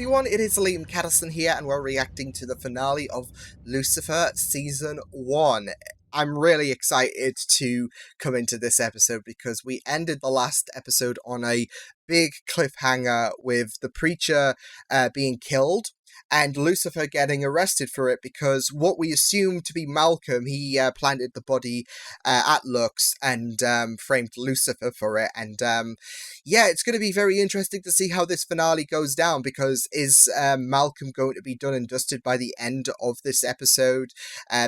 everyone, it is Liam Caddison here, and we're reacting to the finale of Lucifer Season 1. I'm really excited to come into this episode because we ended the last episode on a big cliffhanger with the preacher being killed and Lucifer getting arrested for it because what we assumed to be Malcolm, he planted the body at Lux and framed Lucifer for it. And yeah, it's going to be very interesting to see how this finale goes down, because is Malcolm going to be done and dusted by the end of this episode?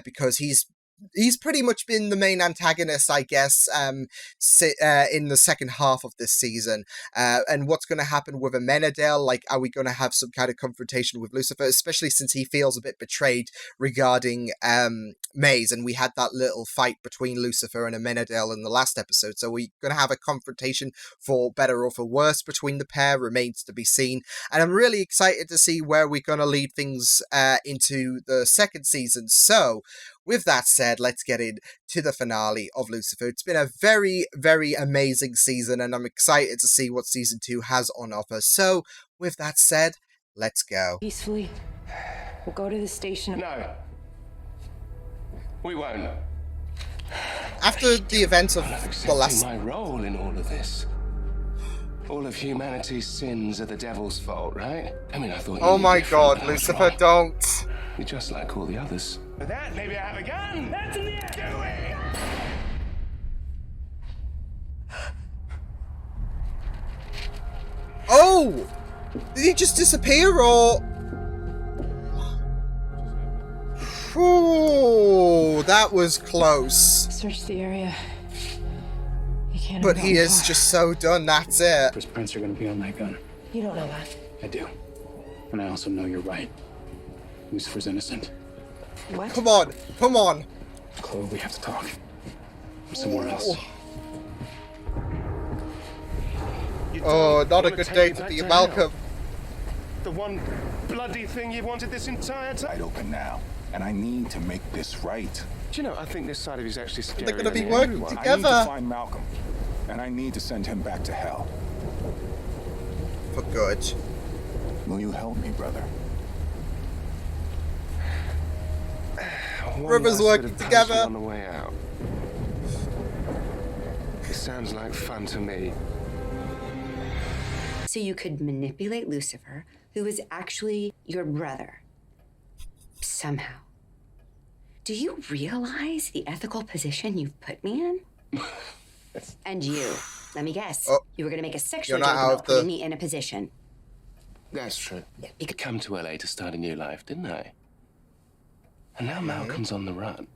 Because he's pretty much been the main antagonist, I guess, in the second half of this season. And what's going to happen with Amenadel? Like, are we going to have some kind of confrontation with Lucifer, especially since he feels a bit betrayed regarding Maze, and we had that little fight between Lucifer and Amenadel in the last episode. So we're going to have a confrontation, for better or for worse, between the pair. Remains to be seen. And I'm really excited to see where we're going to lead things into the second season. So, with that said, let's get into the finale of Lucifer. It's been a very, very amazing season, and I'm excited to see what Season 2 has on offer. So, with that said, let's go. Peacefully. We'll go to the station. No. We won't. After the events of the last... my role in all of this. All of humanity's sins are the devil's fault, right? I mean, I thought... Oh my god, Lucifer, don't! You're just like all the others. With that, maybe I have a gun! That's in the air! Do it! Oh! Did he just disappear, or...? Ooh, that was close. Search the area. You can't. But he is just so done, that's it. His prints are gonna be on that gun. You don't know that. I do. And I also know you're right. Lucifer's innocent. What? Come on, come on. Chloe, we have to talk. I'm somewhere else. Oh, not a good day to be Malcolm. The one bloody thing you wanted this entire time. Wide open now, and I need to make this right. Do you know, I think this side of you is actually scary. They're gonna be working everyone. I need together. to find Malcolm, and I need to send him back to hell. For good. Will you help me, brother? Brothers working together. On the way out. It sounds like fun to me. So you could manipulate Lucifer, who is actually your brother. Somehow. Do you realize the ethical position you've put me in? And you, let me guess, you were going to make a sexual joke about putting me in a position. That's true. I come to LA to start a new life, didn't I? And now Malcolm's on the run.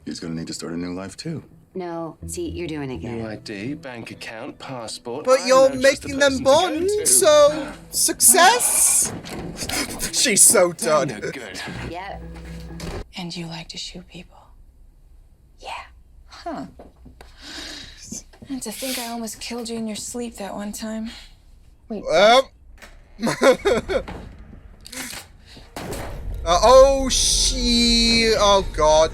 He's gonna need to start a new life too. No, see, you're doing it again. New ID, bank account, passport. But you're making them bond, so success. She's so done. Good. Yep. And you like to shoot people? Yeah. Huh. And to think I almost killed you in your sleep that one time. Wait. Oh god.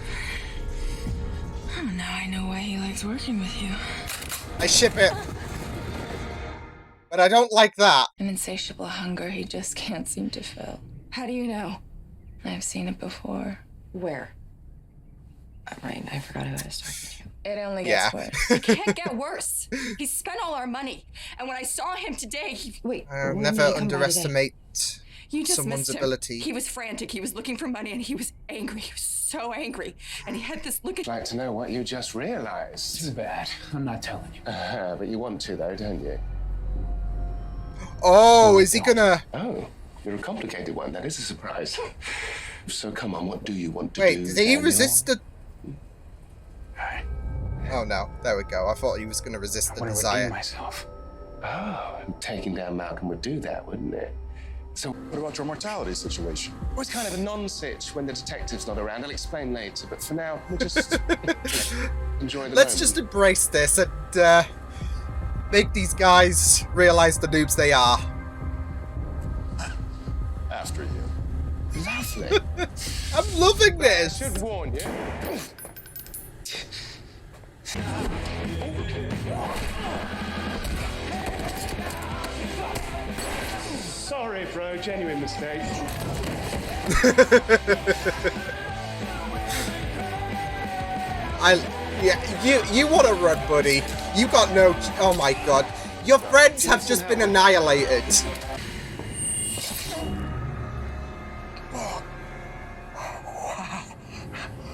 Oh, now I know why he likes working with you. I ship it. But I don't like that. An insatiable hunger he just can't seem to fill. How do you know? I've seen it before. Where? Right, I forgot who I was talking to. It only gets worse. It can't get worse. He spent all our money. And when I saw him today, Wait, never underestimate you just someone's missed him. ability. He was frantic. He was looking for money, and he was angry. He was so angry. And he had this look at... I'd like to know what you just realized. Too bad. I'm not telling you. But you want to, though, don't you? Oh, is he gonna... Oh, you're a complicated one. That is a surprise. So come on, what do you want to do? Wait, did he Daniel? resist the... Oh no, there we go. I thought he was gonna resist the desire. Myself. Oh, taking down Malcolm would do that, wouldn't it? So What about your mortality situation? well, it's kind of a non-sitch when the detective's not around. I'll explain later, but for now, we'll just enjoy the Let's moment. just embrace this and make these guys realize the noobs they are. After you. Lovely. I'm loving I this. should warn you. Sorry. Sorry, bro. Genuine mistake. You want to run, buddy. You got no... Oh my god. Your friends have just been annihilated.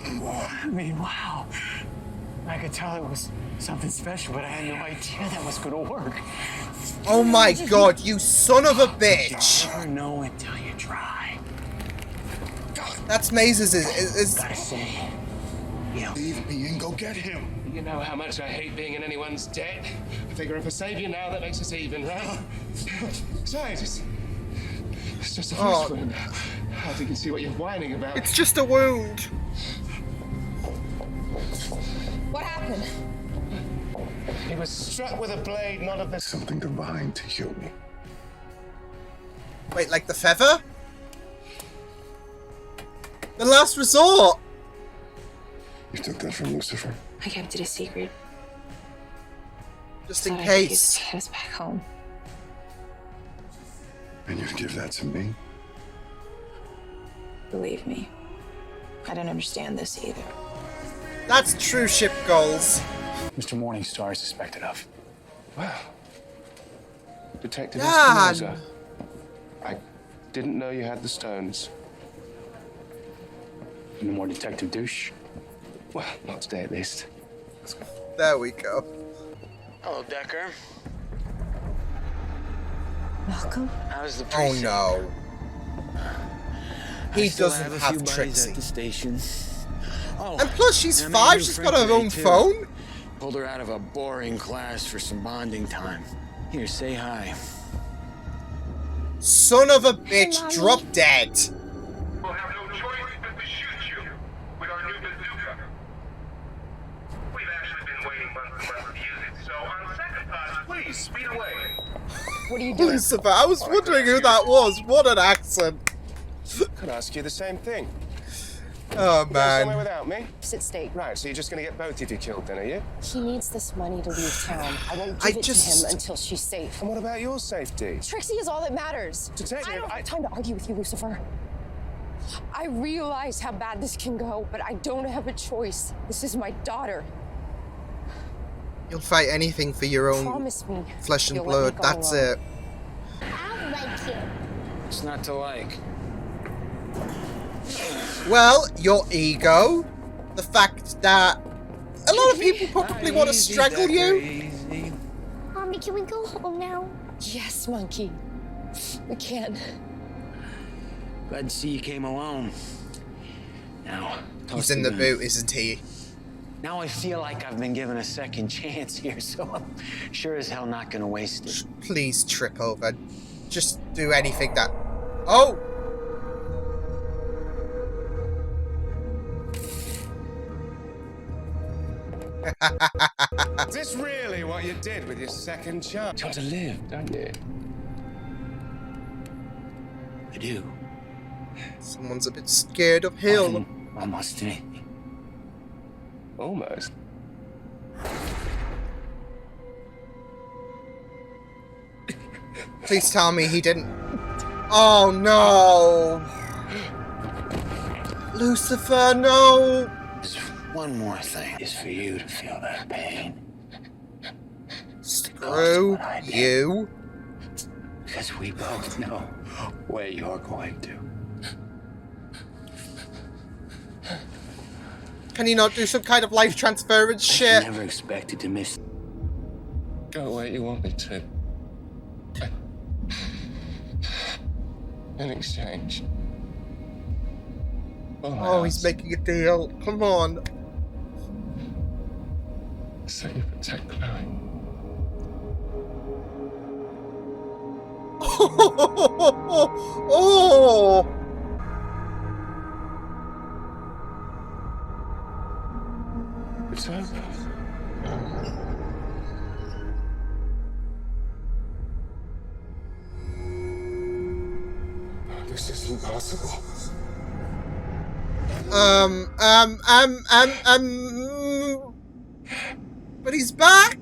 I mean, wow. I could tell it was something special, but I had no idea that was gonna work. Oh my god, you son of a bitch! You never know until you try. That's Maze's is Gotta say, you know, Leave me and go get him. You know how much I hate being in anyone's debt. I figure if I save you now, that makes us even, right? Sorry, it's just a first wound. I think you can see what you're whining about. It's just a wound. What happened? He was struck with a blade, not of this. Something divine to heal me. Wait, like the feather? The last resort! You took that from Lucifer. I kept it a secret. Just in Thought I could use it case. to get us back home. And you'd give that to me? Believe me, I don't understand this either. That's true ship goals. Mr. Morningstar is suspected of. Wow. Detective Dan. Espinosa. I didn't know you had the stones. No more Detective Douche. Well, not today at least. There we go. Hello, Decker. Malcolm? How's the Oh precinct? no. He doesn't have Trixie. At the station. Oh, And plus, she's and I made a 5, new she's friend got her today, own too. phone. Pulled her out of a boring class for some bonding time. Here, say hi. Son of a bitch, drop dead. We'll have no choice but to shoot you with our new bazooka. We've actually been waiting months and months to use it, so on second thought, please speed away. What are you doing? Lucifer, I was wondering who that was. What an accent. Could ask you the same thing. Oh You going somewhere man. without me? Sit state. Right, so you're just gonna get both of you killed then, are you? He needs this money to leave town. I won't I give it just- to him until she's safe. And what about your safety? Trixie is all that matters. Detective, I don't I- have time to argue with you, Lucifer. I realize how bad this can go, but I don't have a choice. This is my daughter. You'll fight anything for your own Promise me. flesh and you'll let me blood. go That's alone. it. I like you. It's not to like. Well, your ego, the fact that a lot of people probably want to strangle you. Mommy, can we go home now? Yes, monkey. We can. Glad to see you came alone. Now, He's in the boot, isn't he? Now I feel like I've been given a second chance here, so I'm sure as hell not gonna waste it. Please trip over. Just do anything that... Oh! Is this really what you did with your second chance? You want to live, don't you? I do. Someone's a bit scared of Hill. Almost anything. Almost. Please tell me he didn't... Oh no! Lucifer, no! There's one more thing, is for you to feel that pain. Screw you. Because we both know where you're going to. Can you not do some kind of life transference shit? Never expected to miss. Go where you want me to. In exchange. Oh, he's making a deal. Come on. So you protect Chloe. Oh! It's over. This is impossible. But he's back!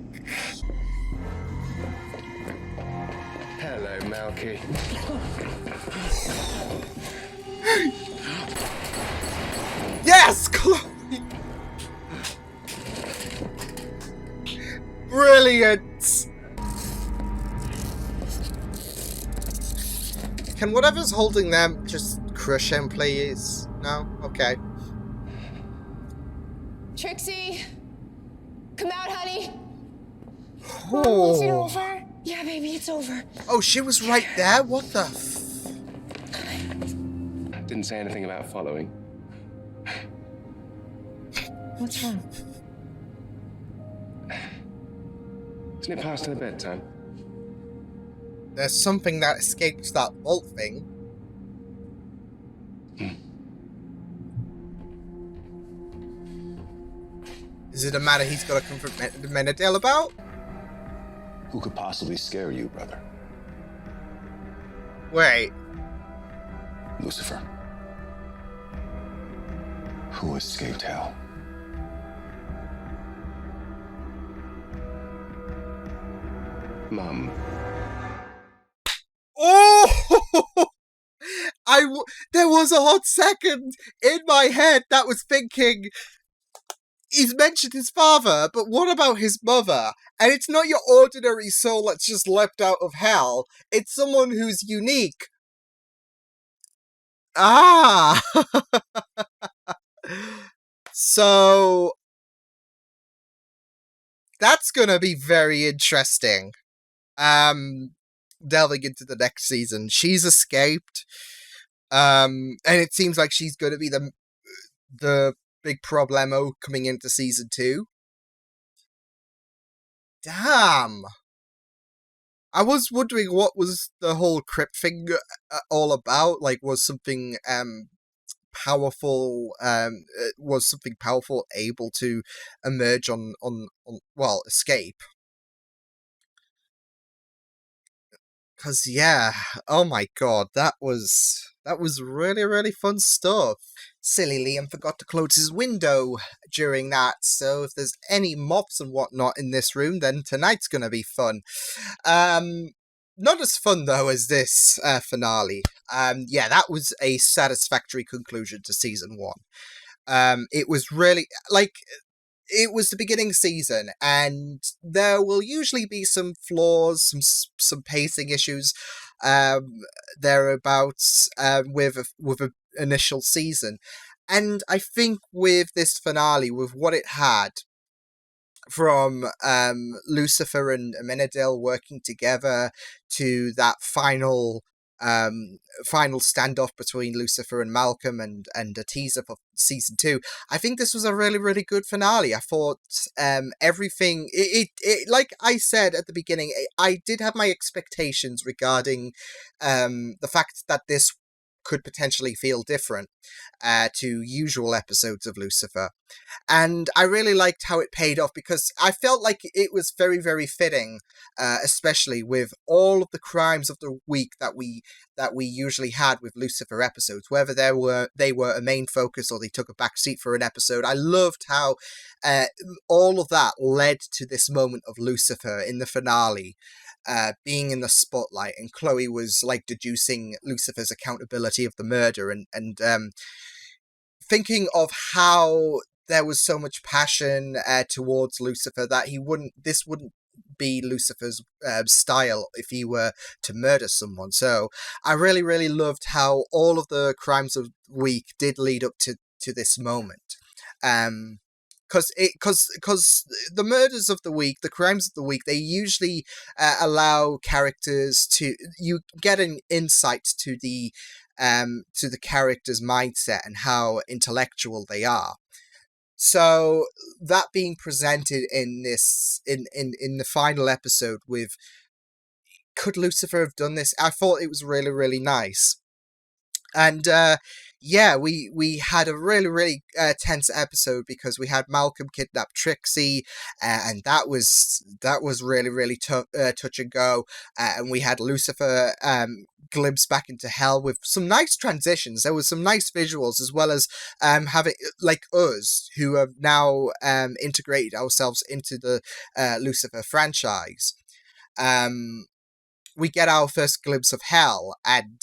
Hello, Malky. Yes, Chloe! Brilliant! Can whatever's holding them just crush him, please? No? Okay. Trixie! Come out, honey! Oh. Mom, is it over? Yeah, baby, it's over. Oh, she was right there? What the Didn't say anything about following. What's wrong? Isn't it past her bedtime? There's something that escapes that vault thing. Is it a matter he's got to confront Menadel about? Who could possibly scare you, brother? Wait. Lucifer. Who escaped hell? Mum. Oh! There was a hot second in my head that was thinking, he's mentioned his father, but what about his mother? And it's not your ordinary soul that's just leapt out of hell. It's someone who's unique. Ah! So, that's gonna be very interesting. Delving into the next season. She's escaped. And it seems like she's gonna be the big problemo coming into season 2. Damn! I was wondering what was the whole crypt thing all about. Like, was something powerful able to emerge on well, escape? Because yeah, oh my god, that was really, really fun stuff. Silly Liam forgot to close his window during that, so if there's any moths and whatnot in this room, then tonight's gonna be fun. Not as fun, though, as this finale. Yeah, that was a satisfactory conclusion to Season 1. It was really, like, it was the beginning season, and there will usually be some flaws, some pacing issues, thereabouts, with an initial season. And I think with this finale, with what it had, from Lucifer and Amenadel working together to that final standoff between Lucifer and Malcolm, and a teaser for season 2, I think this was a really, really good finale. I thought everything, it like I said at the beginning, I did have my expectations regarding the fact that this could potentially feel different to usual episodes of Lucifer. And I really liked how it paid off, because I felt like it was very, very fitting, especially with all of the crimes of the week that we usually had with Lucifer episodes, whether they were a main focus or they took a back seat for an episode. I loved how all of that led to this moment of Lucifer in the finale, being in the spotlight, and Chloe was like deducing Lucifer's accountability of the murder, and thinking of how there was so much passion towards Lucifer that this wouldn't be Lucifer's style if he were to murder someone. So I really, really loved how all of the crimes of the week did lead up to this moment. Because the murders of the week, the crimes of the week, they usually allow characters you get an insight to the character's mindset and how intellectual they are. So that being presented in this in the final episode with, could Lucifer have done this? I thought it was really, really nice. And yeah, we had a really, really tense episode, because we had Malcolm kidnap Trixie, and that was really, really touch and go. And we had Lucifer glimpse back into hell with some nice transitions. There was some nice visuals, as well as having, like, us who have now integrated ourselves into the Lucifer franchise. we get our first glimpse of hell, and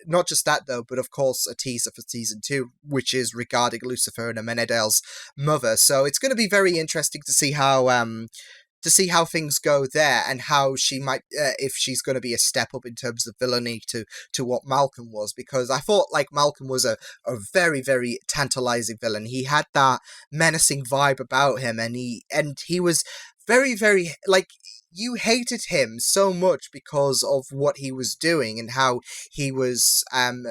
not just that though, but of course a teaser for season 2, which is regarding Lucifer and Amenadel's mother. So it's going to be very interesting to see how things go there, and how she might, if she's going to be a step up in terms of villainy to what Malcolm was, because I thought like Malcolm was a very, very tantalizing villain. He had that menacing vibe about him, and he was very, very, like, you hated him so much because of what he was doing and how he was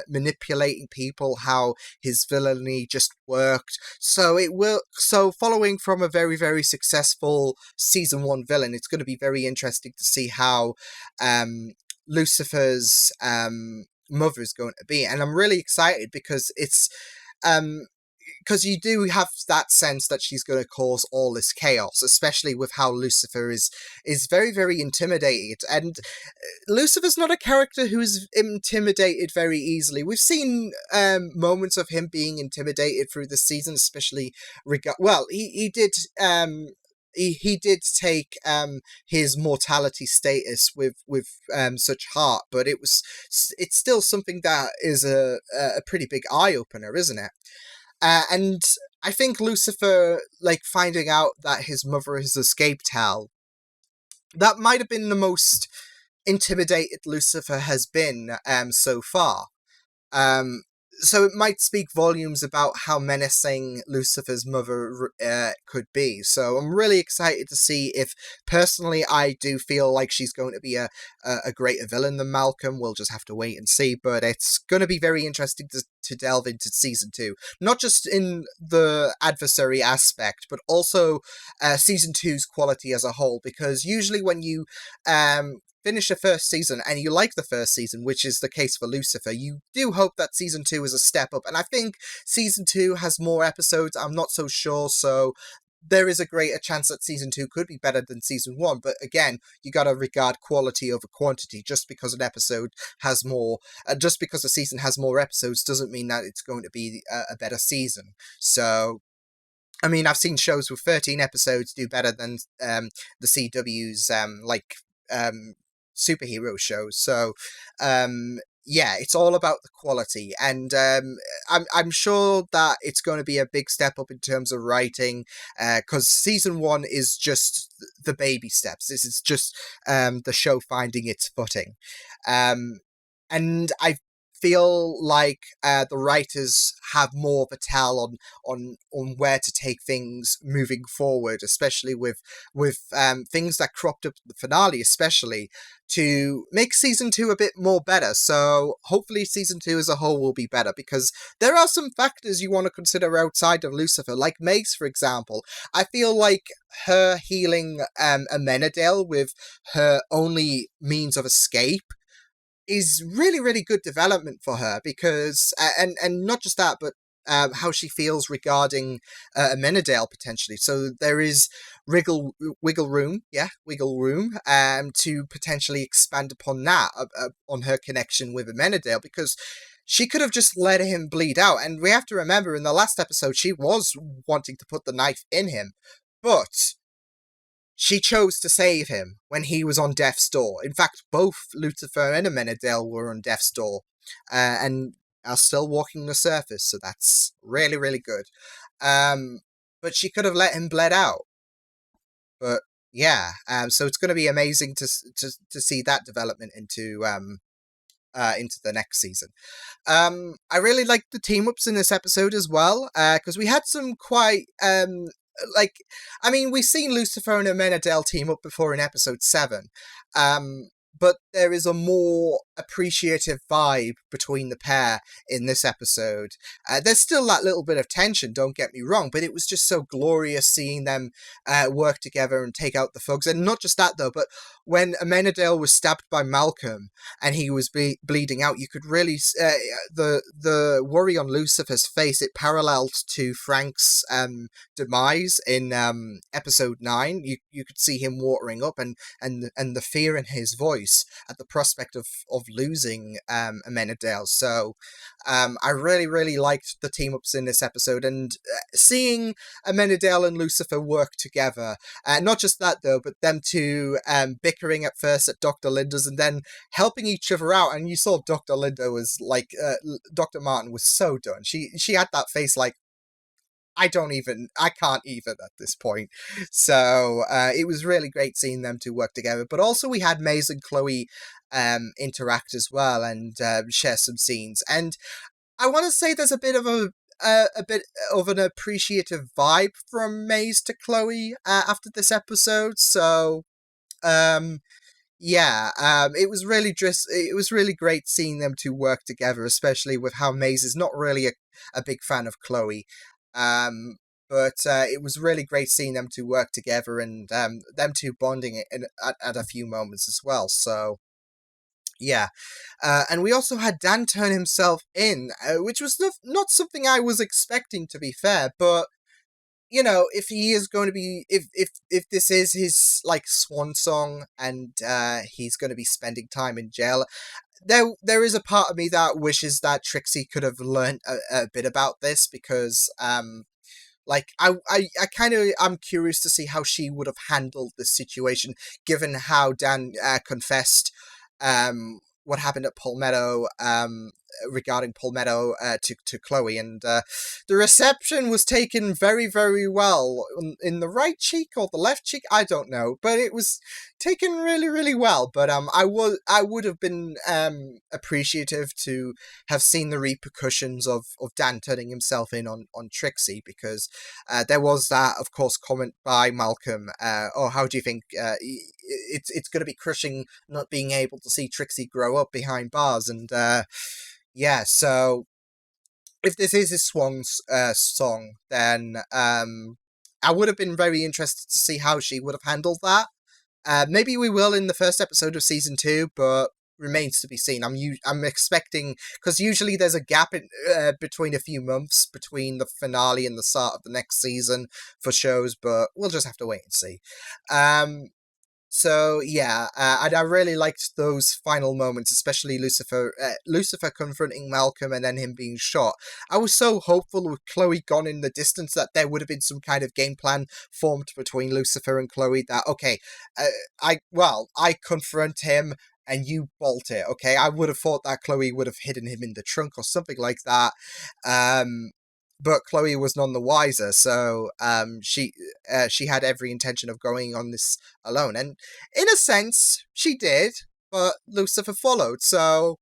manipulating people, how his villainy just worked. So following from a very, very successful season 1 villain, it's going to be very interesting to see how Lucifer's mother is going to be, and I'm really excited because it's because you do have that sense that she's going to cause all this chaos, especially with how Lucifer is very, very intimidated. And Lucifer's not a character who is intimidated very easily. We've seen moments of him being intimidated through the season, especially he did take his mortality status with such heart, but it's still something that is a pretty big eye opener, isn't it? And I think Lucifer, like, finding out that his mother has escaped hell, that might have been the most intimidated Lucifer has been so far. So it might speak volumes about how menacing Lucifer's mother could be. So I'm really excited to see if, personally, I do feel like she's going to be a greater villain than Malcolm. We'll just have to wait and see. But it's going to be very interesting to delve into season 2. Not just in the adversary aspect, but also season 2's quality as a whole. Because usually when you finish the first season and you like the first season, which is the case for Lucifer, you do hope that season 2 is a step up. And I think season 2 has more episodes. I'm not so sure, so there is a greater chance that season 2 could be better than season 1. But again, you got to regard quality over quantity. Just because an episode has more, just because a season has more episodes doesn't mean that it's going to be a better season. So, I mean, I've seen shows with 13 episodes do better than the CW's superhero shows. So yeah, it's all about the quality, and I'm sure that it's going to be a big step up in terms of writing, because season 1 is just the baby steps. This is just the show finding its footing, and I feel like the writers have more of a tell on where to take things moving forward, especially with things that cropped up in the finale, especially to make season 2 a bit more better. So hopefully season 2 as a whole will be better, because there are some factors you want to consider outside of Lucifer, like Mace, for example. I feel like her healing Amenadel with her only means of escape is really, really good development for her, because and not just that, but how she feels regarding Amenadel potentially. So there is wiggle room to potentially expand upon that, on her connection with Amenadel, because she could have just let him bleed out. And we have to remember, in the last episode, she was wanting to put the knife in him, but she chose to save him when he was on death's door. In fact, both Lucifer and Amenadel were on death's door, and are still walking the surface, so that's really, really good. But she could have let him bleed out. But yeah, so it's going to be amazing to see that development into the next season. I really liked the team ups in this episode as well, because we had some quite we've seen Lucifer and Amenadel team up before in episode 7, but there is a more appreciative vibe between the pair in this episode. There's still that little bit of tension, don't get me wrong, but it was just so glorious seeing them work together and take out the thugs. And not just that, though, but when Amenadel was stabbed by Malcolm and he was bleeding out, you could really the worry on Lucifer's face. It paralleled to Frank's demise in episode 9. You could see him watering up, and the fear in his voice. choice at the prospect of losing Amenadale. So I really, really liked the team-ups in this episode, and seeing Amenadale and Lucifer work together. Not just that, though, but them two bickering at first at Dr. Linda's and then helping each other out. And you saw Dr. Linda was like, Dr. Martin was so done. She had that face like, I can't even at this point. So it was really great seeing them two work together. But also we had Maze and Chloe interact as well and share some scenes. And I want to say there's a bit of an appreciative vibe from Maze to Chloe after this episode. So it was really great seeing them two work together, especially with how Maze is not really a big fan of Chloe. But it was really great seeing them two work together and them two bonding at a few moments as well. So yeah, and we also had Dan turn himself in, which was not something I was expecting, to be fair. But you know, if he is going to be, if this is his like swan song, and he's going to be spending time in jail, there is a part of me that wishes that Trixie could have learned a bit about this, because like I'm curious to see how she would have handled this situation, given how Dan confessed what happened at Palmetto regarding Palmetto to Chloe, and the reception was taken very, very well in the right cheek or the left cheek, I don't know, but it was taken really, really well. But I would have been appreciative to have seen the repercussions of Dan turning himself in on Trixie, because there was that, of course, comment by Malcolm, how do you think it's going to be crushing not being able to see Trixie grow up behind bars? And so if this is his swan's song, then I would have been very interested to see how she would have handled that. Maybe we will in the first episode of season 2, but remains to be seen. I'm expecting, because usually there's a gap between a few months between the finale and the start of the next season for shows, but we'll just have to wait and see. So yeah, and I really liked those final moments, especially Lucifer confronting Malcolm and then him being shot. I was so hopeful with Chloe gone in the distance that there would have been some kind of game plan formed between Lucifer and Chloe, that okay, I confront him and you bolt it. Okay, I would have thought that Chloe would have hidden him in the trunk or something like that. But Chloe was none the wiser, so she had every intention of going on this alone, and in a sense, she did. But Lucifer followed, so.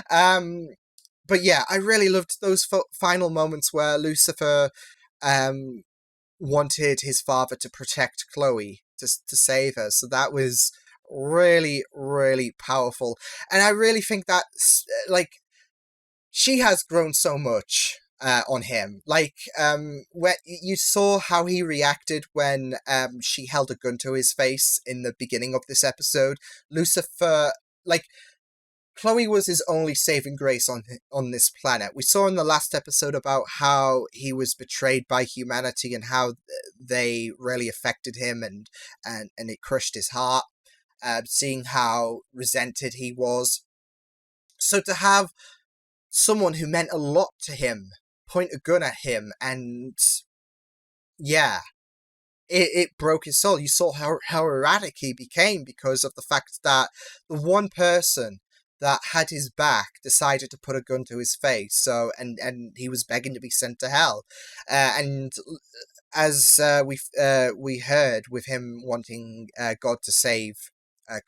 But yeah, I really loved those final moments where Lucifer wanted his father to protect Chloe, to save her. So that was really, really powerful, and I really think that like she has grown so much. On him, like when you saw how he reacted when she held a gun to his face in the beginning of this episode. Lucifer, like Chloe was his only saving grace on this planet. We saw in the last episode about how he was betrayed by humanity and how they really affected him, and it crushed his heart. Seeing how resented he was, so to have someone who meant a lot to him point a gun at him, and yeah, it broke his soul. You saw how erratic he became because of the fact that the one person that had his back decided to put a gun to his face. So and he was begging to be sent to hell, and as we heard with him wanting God to save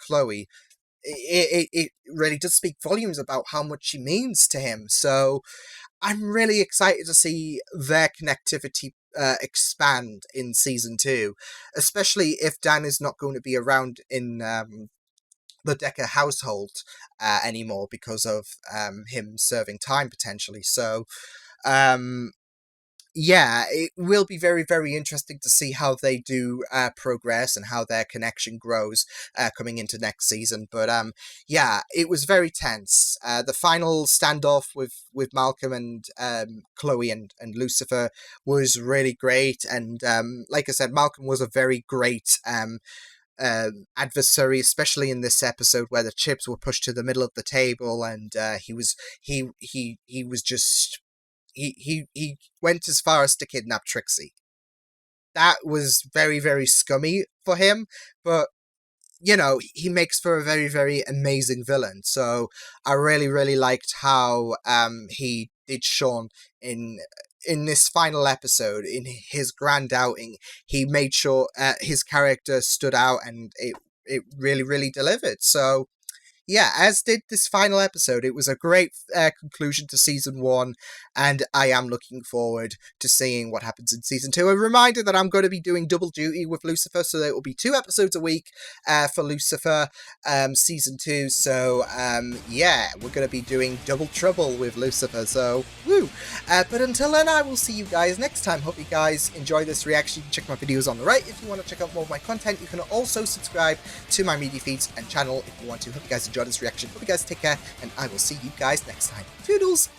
Chloe, it really does speak volumes about how much she means to him. So I'm really excited to see their connectivity expand in season 2, especially if Dan is not going to be around in the Decker household anymore because of him serving time potentially. So yeah, it will be very, very interesting to see how they do progress and how their connection grows coming into next season. But yeah, it was very tense. The final standoff with Malcolm and Chloe and Lucifer was really great. And like I said, Malcolm was a very great adversary, especially in this episode where the chips were pushed to the middle of the table, and he went as far as to kidnap Trixie. That was very, very scummy for him, but you know, he makes for a very, very amazing villain. So I really, really liked how he did Sean in this final episode, in his grand outing. He made sure his character stood out, and it really, really delivered. So yeah, as did this final episode. It was a great conclusion to season 1, and I am looking forward to seeing what happens in season 2. A reminder that I'm going to be doing double duty with Lucifer, so there will be 2 episodes a week for Lucifer season 2. So yeah, we're going to be doing double trouble with Lucifer, so woo! But until then, I will see you guys next time. Hope you guys enjoy this reaction. Check my videos on the right if you want to check out more of my content. You can also subscribe to my media feeds and channel if you want to. Hope you guys enjoy this reaction. Hope you guys take care, and I will see you guys next time. Toodles!